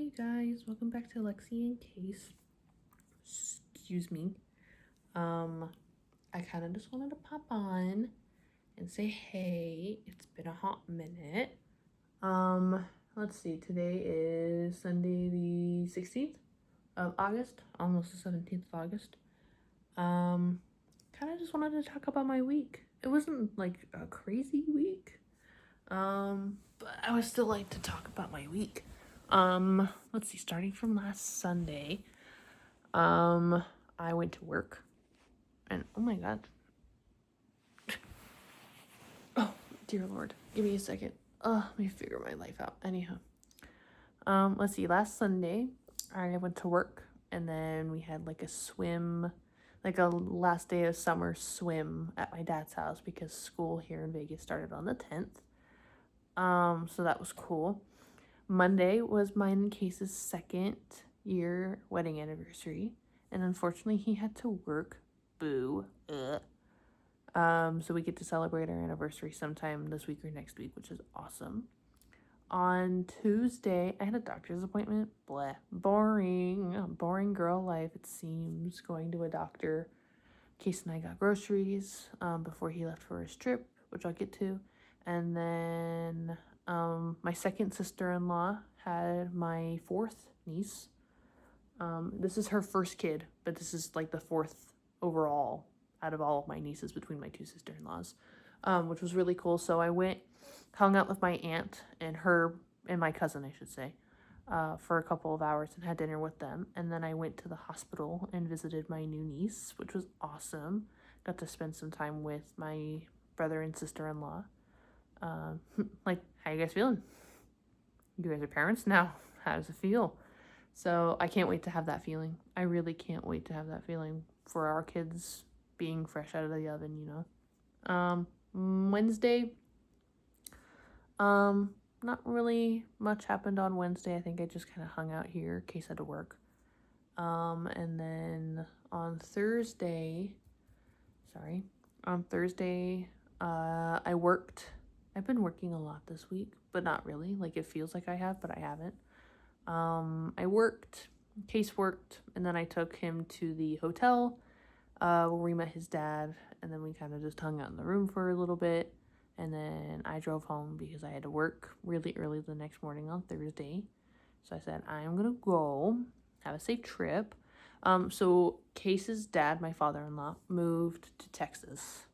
you guys, welcome back to Lexi and Case. Excuse me. I kind of just wanted to pop on and say hey. It's been a hot minute. Let's see. Today is Sunday the 16th of August, almost the 17th of August. Kind of just wanted to talk about my week. It wasn't like a crazy week. But I would still like to talk about my week. Let's see, starting from last Sunday, I went to work, and oh my god. Oh, dear Lord, give me a second. Let me figure my life out. Anyhow, let's see, last Sunday, I went to work, and then we had like a swim, like a last day of summer swim at my dad's house because school here in Vegas started on the 10th. So that was cool. Monday was mine and Case's 2nd year wedding anniversary, and unfortunately he had to work. Boo. So we get to celebrate our anniversary sometime this week or next week, which is awesome. On Tuesday, I had a doctor's appointment. Bleh. Boring girl life, it seems, going to a doctor. Case and I got groceries before he left for his trip, which I'll get to. And then my second sister-in-law had my fourth niece. This is her first kid, but this is like the fourth overall out of all of my nieces between my two sister-in-laws, which was really cool. So I went, hung out with my aunt and my cousin, I should say, for a couple of hours and had dinner with them. And then I went to the hospital and visited my new niece, which was awesome. Got to spend some time with my brother and sister-in-law. Like, how you guys feeling? You guys are parents now. How does it feel? So I can't wait to have that feeling. I really can't wait to have that feeling for our kids being fresh out of the oven, you know. Wednesday, not really much happened on Wednesday. I think I just kind of hung out here in case I had to work. And then on Thursday, I worked. I've been working a lot this week, but not really. Like, it feels like I have, but I haven't. I worked, Case worked, and then I took him to the hotel, where we met his dad, and then we kind of just hung out in the room for a little bit, and then I drove home because I had to work really early the next morning on Thursday. So I said, I'm gonna go, have a safe trip. So Case's dad, my father-in-law, moved to Texas,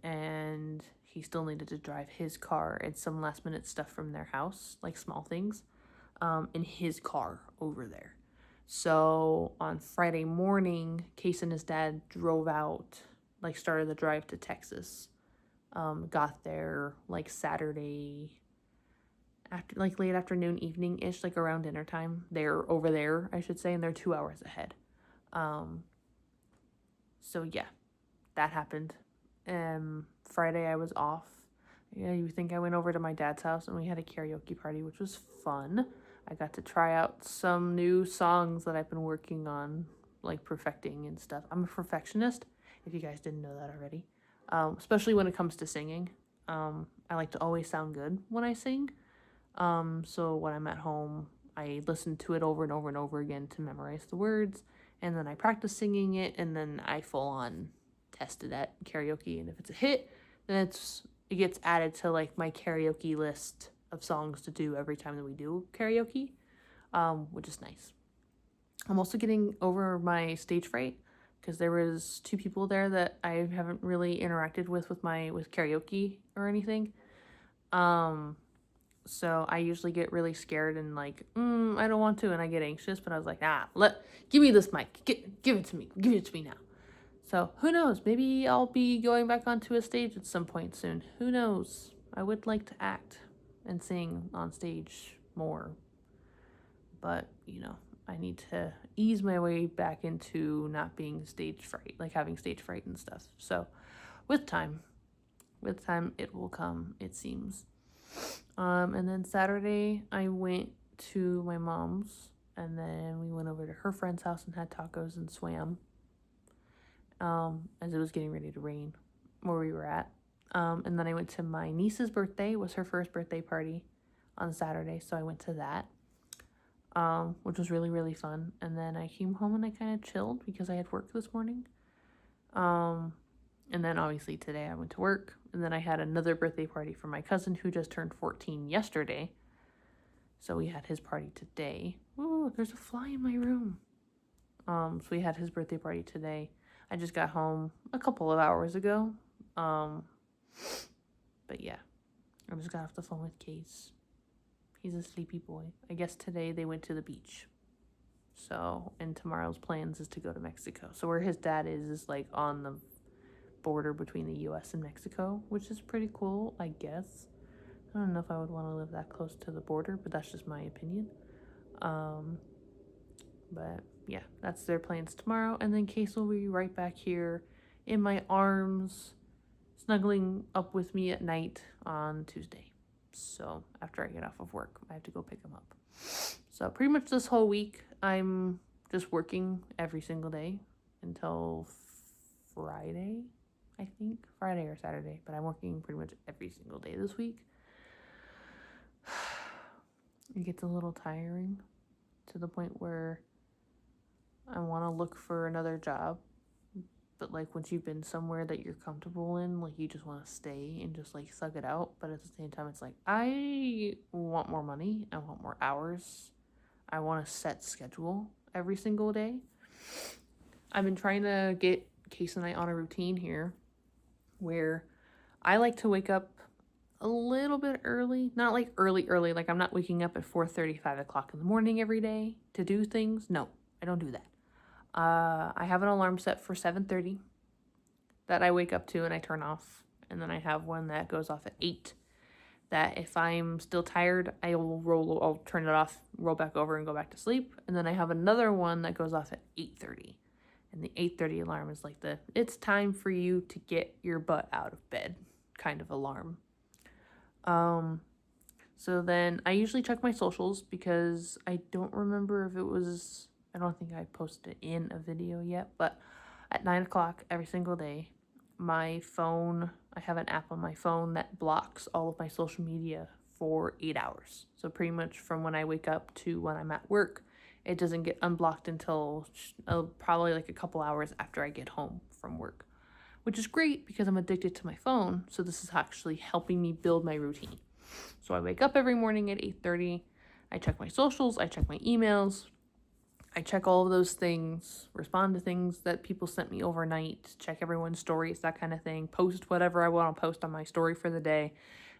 and he still needed to drive his car and some last minute stuff from their house, like small things, in his car over there. So on Friday morning, Case and his dad drove out, like started the drive to Texas. Got there like Saturday after, like late afternoon, evening-ish, like around dinner time. They're over there, I should say, and they're 2 hours ahead. So yeah, that happened. Friday I was off. Yeah, you think I went over to my dad's house and we had a karaoke party, which was fun. I got to try out some new songs that I've been working on, like perfecting and stuff. I'm a perfectionist, if you guys didn't know that already. Especially when it comes to singing. I like to always sound good when I sing. So when I'm at home, I listen to it over and over and over again to memorize the words, and then I practice singing it, and then I full on test it at karaoke, and if it's a hit, then it gets added to like my karaoke list of songs to do every time that we do karaoke, which is nice. I'm also getting over my stage fright because there was 2 people there that I haven't really interacted with karaoke or anything. So I usually get really scared and like, I don't want to, and I get anxious, but I was like, give me this mic, give it to me now. So who knows, maybe I'll be going back onto a stage at some point soon. Who knows? I would like to act and sing on stage more, but I need to ease my way back into not being stage fright, like having stage fright and stuff. So with time it will come, it seems. And then Saturday I went to my mom's, and then we went over to her friend's house and had tacos and swam, as it was getting ready to rain where we were at. And then I went to my niece's birthday. It was her first birthday party on Saturday, so I went to that. which was really, really fun. And then I came home and I kind of chilled because I had work this morning. And then obviously today I went to work, and then I had another birthday party for my cousin who just turned 14 yesterday. So we had his party today. Ooh, there's a fly in my room. So we had his birthday party today. I just got home a couple of hours ago. But yeah, I just got off the phone with Case. He's a sleepy boy. I guess today they went to the beach. So, and tomorrow's plans is to go to Mexico. So where his dad is like on the border between the US and Mexico, which is pretty cool, I guess. I don't know if I would want to live that close to the border, but that's just my opinion. But yeah, that's their plans tomorrow. And then Case will be right back here in my arms, snuggling up with me at night on Tuesday. So after I get off of work, I have to go pick him up. So pretty much this whole week, I'm just working every single day until Friday, I think. Friday or Saturday. But I'm working pretty much every single day this week. It gets a little tiring to the point where I want to look for another job. But like once you've been somewhere that you're comfortable in, like you just want to stay and just like suck it out. But at the same time, it's like I want more money. I want more hours. I want a set schedule every single day. I've been trying to get Case and I on a routine here where I like to wake up a little bit early. Not like early, like I'm not waking up at 4:30, 5 o'clock in the morning every day to do things. No, I don't do that. I have an alarm set for 7:30 that I wake up to and I turn off. And then I have one that goes off at 8 that if I'm still tired, I'll turn it off, roll back over and go back to sleep. And then I have another one that goes off at 8:30. And the 8:30 alarm is like it's time for you to get your butt out of bed kind of alarm. So then I usually check my socials because I don't remember if it was, I don't think I posted it in a video yet, but at 9 o'clock every single day, my phone, I have an app on my phone that blocks all of my social media for 8 hours. So pretty much from when I wake up to when I'm at work, it doesn't get unblocked until probably like a couple hours after I get home from work, which is great because I'm addicted to my phone. So this is actually helping me build my routine. So I wake up every morning at 8:30. I check my socials. I check my emails. I check all of those things, respond to things that people sent me overnight, check everyone's stories, that kind of thing, post whatever I want to post on my story for the day.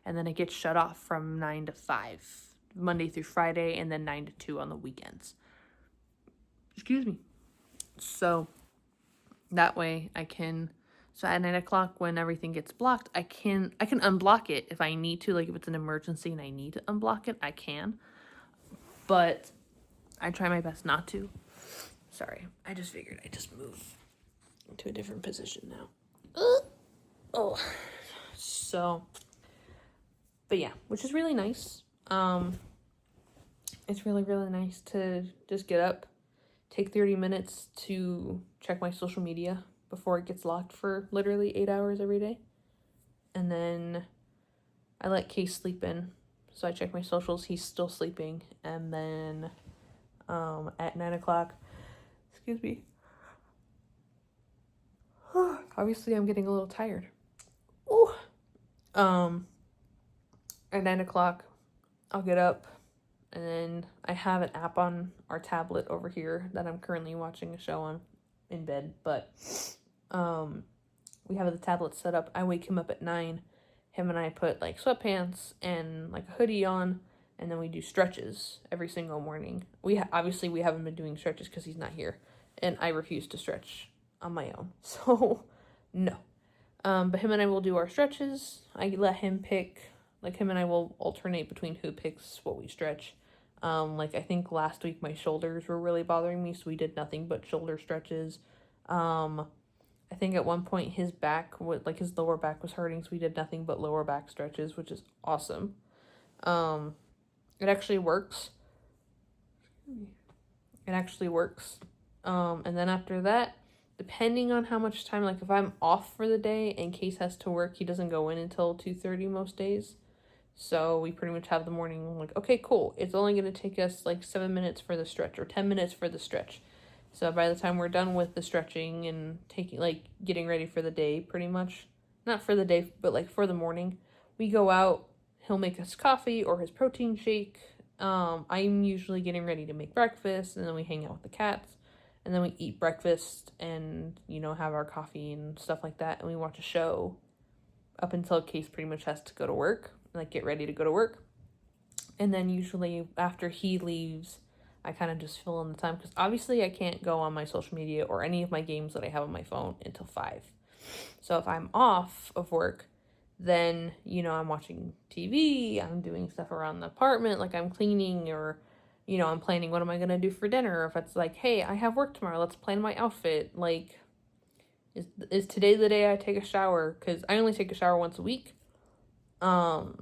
And then it gets shut off from 9 to 5, Monday through Friday, and then 9 to 2 on the weekends. Excuse me. So that way I can, so at 9 o'clock when everything gets blocked, I can unblock it if I need to. Like if it's an emergency and I need to unblock it, I can. But I try my best not to. Sorry, I just figured I'd just move into a different position now. Oh. So, but yeah, which is really nice. It's really, really nice to just get up, take 30 minutes to check my social media before it gets locked for literally 8 hours every day. And then I let Case sleep in. So I check my socials, he's still sleeping. And then at 9 o'clock, excuse me. Obviously I'm getting a little tired. Ooh. At 9 o'clock, I'll get up. And then I have an app on our tablet over here that I'm currently watching a show on in bed. But we have the tablet set up. I wake him up at 9. Him and I put like sweatpants and like a hoodie on. And then we do stretches every single morning. Obviously we haven't been doing stretches because he's not here. And I refuse to stretch on my own. So, no. But him and I will do our stretches. I let him pick, like him and I will alternate between who picks what we stretch. Like I think last week my shoulders were really bothering me, so we did nothing but shoulder stretches. I think at one point his back, like his lower back was hurting, so we did nothing but lower back stretches, which is awesome. It actually works. It actually works. And then after that, depending on how much time, like if I'm off for the day and Case has to work, he doesn't go in until 2:30 most days. So we pretty much have the morning like, okay, cool. It's only going to take us like 7 minutes for the stretch or 10 minutes for the stretch. So by the time we're done with the stretching and taking like getting ready for the day, pretty much, not for the day, but like for the morning, we go out. He'll make us coffee or his protein shake. I'm usually getting ready to make breakfast, and then we hang out with the cats, and then we eat breakfast and have our coffee and stuff like that, and we watch a show up until Case pretty much has to go to work, like get ready to go to work. And then usually after he leaves, I kind of just fill in the time because obviously I can't go on my social media or any of my games that I have on my phone until 5. So if I'm off of work, then I'm watching TV, I'm doing stuff around the apartment, like I'm cleaning, or I'm planning what am I going to do for dinner. If it's like, hey, I have work tomorrow, let's plan my outfit. Like, is today the day I take a shower? Because I only take a shower once a week. Because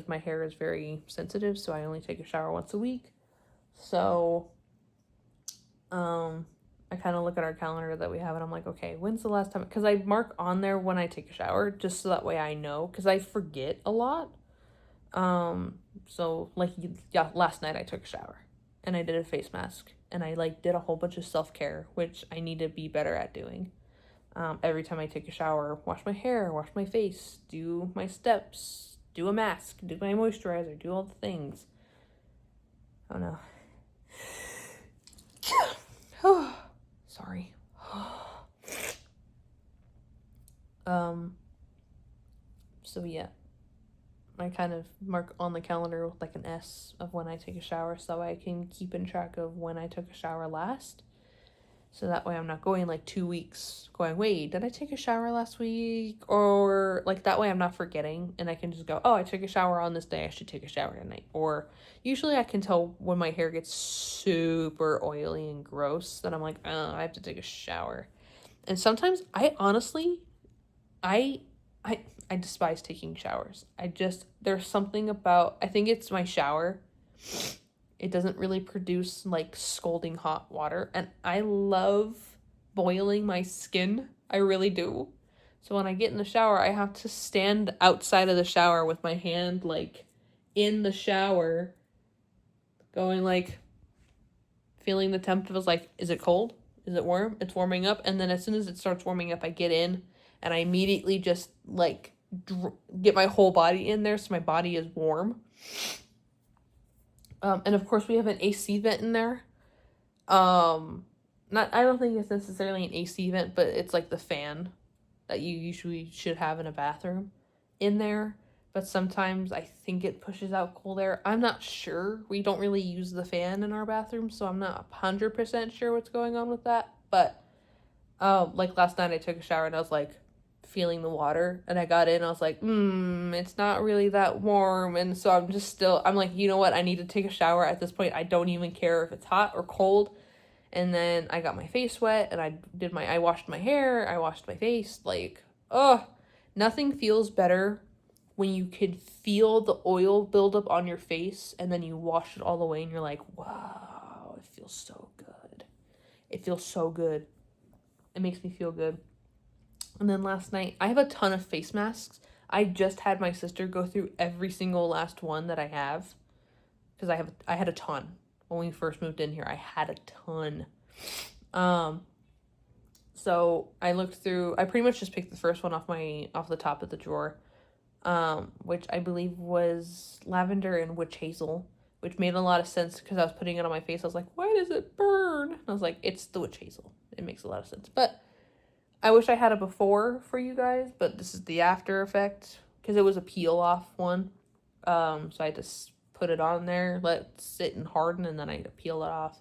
my hair is very sensitive, so I only take a shower once a week. So, I kind of look at our calendar that we have, and I'm like, okay, when's the last time? Because I mark on there when I take a shower, just so that way I know, because I forget a lot. So like, yeah, last night I took a shower, and I did a face mask, and I like did a whole bunch of self-care, which I need to be better at doing. Every time I take a shower, wash my hair, wash my face, do my steps, do a mask, do my moisturizer, do all the things. Oh no. Sorry. So yeah, I kind of mark on the calendar with like an S of when I take a shower, so I can keep in track of when I took a shower last. So that way I'm not going like 2 weeks going, wait, did I take a shower last week? Or like that way I'm not forgetting, and I can just go, oh, I took a shower on this day, I should take a shower tonight. Or usually I can tell when my hair gets super oily and gross that I'm like, oh, I have to take a shower. And sometimes I honestly, I I despise taking showers. There's something about, I think it's my shower. It doesn't really produce like scalding hot water, and I love boiling my skin. I really do. So when I get in the shower, I have to stand outside of the shower with my hand like in the shower, going like, feeling the temp. It was like, is it cold? Is it warm? It's warming up. And then as soon as it starts warming up, I get in and I immediately just like get my whole body in there so my body is warm. And of course we have an AC vent in there. Not, I don't think it's necessarily an AC vent, but it's like the fan that you usually should have in a bathroom in there. But sometimes I think it pushes out cold air. I'm not sure. We don't really use the fan in our bathroom, so I'm not 100% sure what's going on with that. But like last night I took a shower and I was like feeling the water, and I got in and I was like, it's not really that warm. And so I'm like, you know what? I need to take a shower at this point. I don't even care if it's hot or cold. And then I got my face wet, and I washed my hair, I washed my face. Like, nothing feels better when you could feel the oil build up on your face, and then you wash it all away, and you're like, wow, it feels so good. It feels so good. It makes me feel good. And then last night, I have a ton of face masks. I just had my sister go through every single last one that I have, because I had a ton. When we first moved in here, I had a ton. So I looked through, I pretty much just picked the first one off the top of the drawer, which I believe was lavender and witch hazel, which made a lot of sense because I was putting it on my face. I was like, why does it burn? And I was like, it's the witch hazel. It makes a lot of sense. But I wish I had a before for you guys, but this is the after effect because it was a peel off one. So I just put it on there, let it sit and harden, and then I peel it off.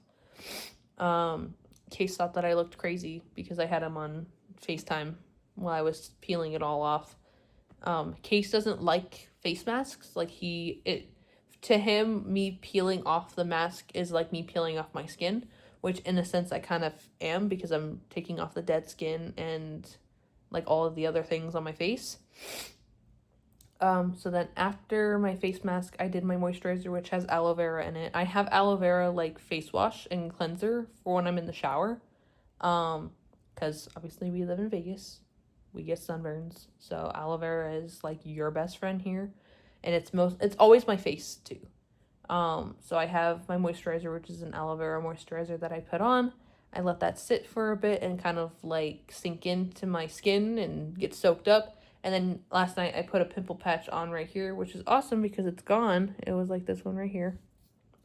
Case thought that I looked crazy because I had him on FaceTime while I was peeling it all off. Case doesn't like face masks. To him, me peeling off the mask is like me peeling off my skin, which in a sense I kind of am because I'm taking off the dead skin and like all of the other things on my face. So then after my face mask, I did my moisturizer, which has aloe vera in it. I have aloe vera like face wash and cleanser for when I'm in the shower. Because obviously we live in Vegas. we get sunburns. So aloe vera is like your best friend here. And it's always my face too. So I have my moisturizer, which is an aloe vera moisturizer that I put on. I let that sit for a bit and kind of like sink into my skin and get soaked up. And then last night I put a pimple patch on right here, which is awesome because it's gone. It was like this one right here.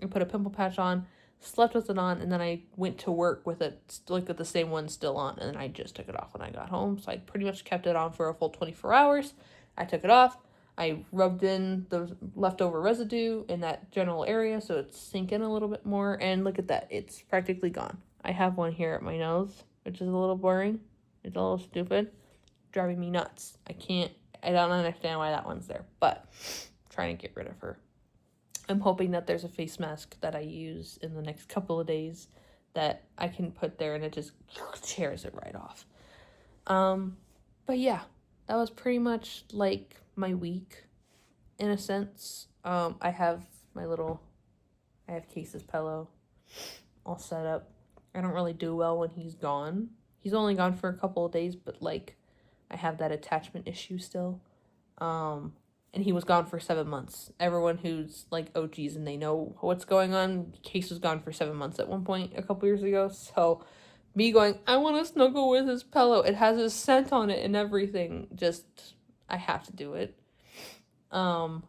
I put a pimple patch on, slept with it on, and then I went to work with it, like with the same one still on, and then I just took it off when I got home. So I pretty much kept it on for a full 24 hours. I took it off. I rubbed in the leftover residue in that general area so it sink in a little bit more, and look at that. It's practically gone. I have one here at my nose, which is a little boring. It's a little stupid. Driving me nuts. I don't understand why that one's there, but I'm trying to get rid of her. I'm hoping that there's a face mask that I use in the next couple of days that I can put there and it just tears it right off. But yeah, that was pretty much like my week in a sense. I have Case's pillow all set up. I don't really do well when he's gone. He's only gone for a couple of days, but like I have that attachment issue still. And he was gone for 7 months. Everyone who's like OGs and they know what's going on, Case was gone for 7 months at one point a couple years ago. So me going, I want to snuggle with his pillow. It has his scent on it and everything. Just, I have to do it. But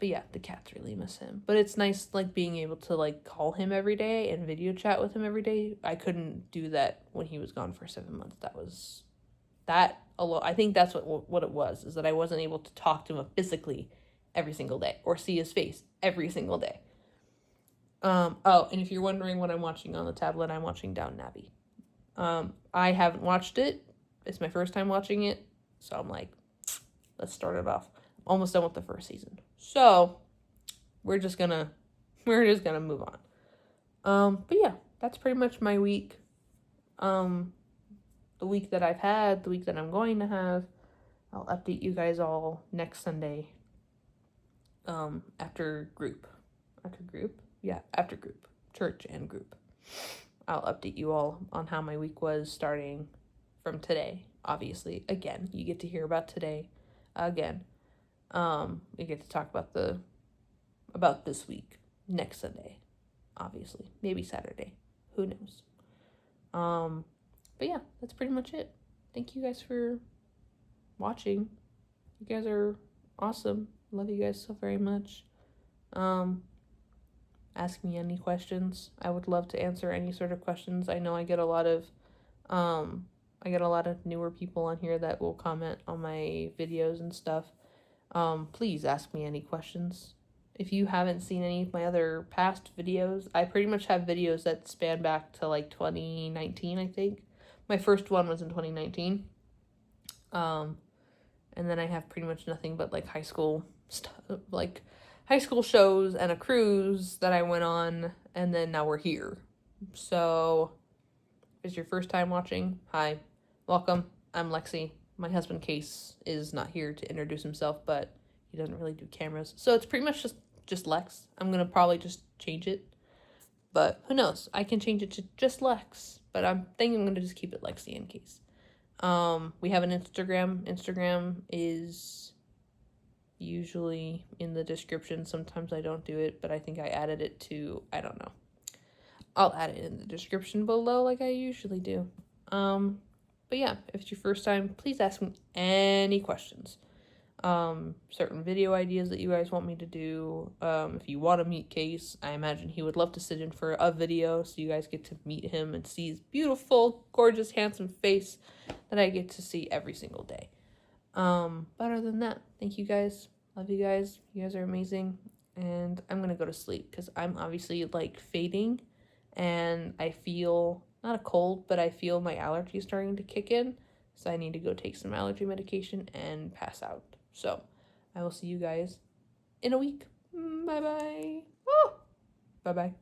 yeah, the cats really miss him. But it's nice like being able to like call him every day and video chat with him every day. I couldn't do that when he was gone for 7 months. That alone, I think that's what it was, is that I wasn't able to talk to him physically every single day or see his face every single day. Oh, and if you're wondering what I'm watching on the tablet, I'm watching Downton Abbey. I haven't watched it. It's my first time watching it, so I'm like, let's start it off. I'm almost done with the first season, so we're just gonna move on. But yeah, that's pretty much my week. The week that I've had, the week that I'm going to have. I'll update you guys all next Sunday. After group. Church and group. I'll update you all on how my week was starting from today. Obviously, again, you get to hear about today again. We get to talk about this week next Sunday. Obviously, maybe Saturday. Who knows? But yeah, that's pretty much it. Thank you guys for watching. You guys are awesome. Love you guys so very much. Ask me any questions. I would love to answer any sort of questions. I know I get a lot of newer people on here that will comment on my videos and stuff. Please ask me any questions. If you haven't seen any of my other past videos, I pretty much have videos that span back to like 2019, I think. My first one was in 2019. And then I have pretty much nothing but like high school stuff, like high school shows and a cruise that I went on, and then now we're here. So, if it's your first time watching, hi, welcome. I'm Lexi. My husband Case is not here to introduce himself, but he doesn't really do cameras. So it's pretty much just Lex. I'm gonna probably just change it. But who knows? I can change it to just Lex. But I'm thinking I'm going to just keep it Lexi in case. We have an Instagram. Instagram is usually in the description. Sometimes I don't do it, but I think I added it to, I don't know. I'll add it in the description below like I usually do. But yeah, if it's your first time, please ask me any questions. Certain video ideas that you guys want me to do. If you want to meet Case, I imagine he would love to sit in for a video so you guys get to meet him and see his beautiful, gorgeous, handsome face that I get to see every single day. But other than that, thank you guys. Love you guys. You guys are amazing. And I'm gonna go to sleep because I'm obviously like fading and I feel not a cold, but I feel my allergies starting to kick in. So I need to go take some allergy medication and pass out. So, I will see you guys in a week. Bye-bye. Oh! Bye-bye.